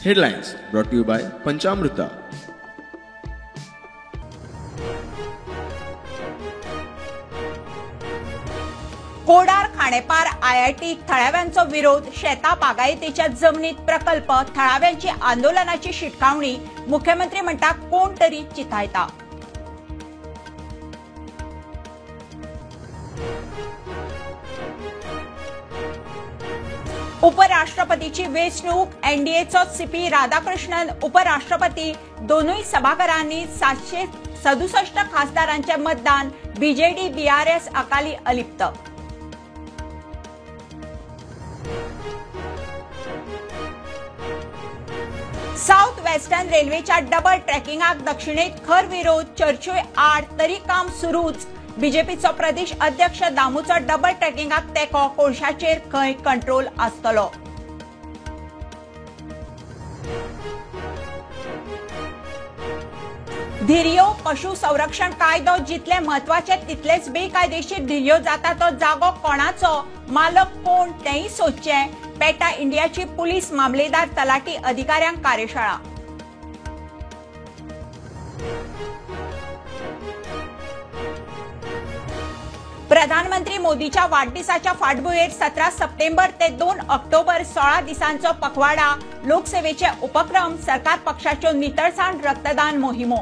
Headlines brought to you by Panchamrita. Kodar Khanepar IIT थळाव्यांचा विरोध, शेता बागायतीच्या जमनीत प्रकल्प थळाव्यांची आंदोलनाची शिटकावणी, मुख्यमंत्री म्हणटा कोण तरी चितायता. उपराष्ट्रपतीची वेंचणूक, एनडीएचो सीपी राधाकृष्णन उपराष्ट्रपती, दोनूय सभागरांनी 767 खासदारांचे मतदान, बीजेडी बीआरएस अकाली अलिप्त. साउथ वेस्टर्न रेल्वेच्या डबल ट्रॅकिंगाक दक्षिणेत खर विरोध, चर्चोय आड तरी काम सुरूच. बीजेपीचो प्रदेश अध्यक्ष दामूचो डबल ट्रॅकिंगाक तेको, कोळशाचेर खंय कंट्रोल आसतलो. धिर्यो पशु संरक्षण कायदो जितले म्हत्वाचे तितलेच बेकायदेशीर धिर्यो जाता तो जागो कोणाचो, मालक कोण तेंय सोदचें. पेटा इंडियाची पुलीस मामलेदार तलाटी अधिकाऱ्यांक कार्यशाळा. प्रधानमंत्री मोदीच्या वाढदिसाच्या फाटभुंयेर 17 सप्टेंबर ते 2 ऑक्टोबर 16 दिसांचो पखवाडा. लोकसेवेचे उपक्रम, सरकार पक्षाच्यो नितळसाण रक्तदान मोहिमो.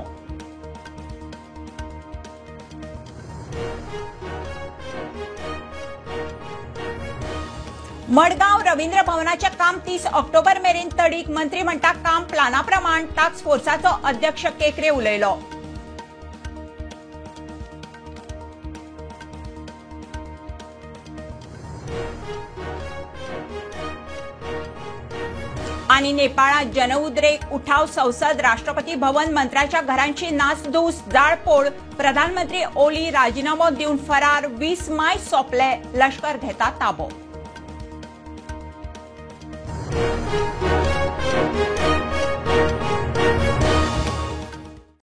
मडगांव रवींद्र भवनाचे काम 30 ऑक्टोबर मेरेन तडीक. मंत्री म्हणटा काम प्लानाप्रमाण. टास्क फोर्साचो अध्यक्ष केकरे उलयलो. आणि नेपाळात जनउद्रेक, उठाव संसद, राष्ट्रपती भवन, मंत्र्याच्या घरांची नासधूस, जाळपोळ. प्रधानमंत्री ओली राजीनामो दिवन फरार. 20 माय सोंपले, लष्कर घेता ताबो.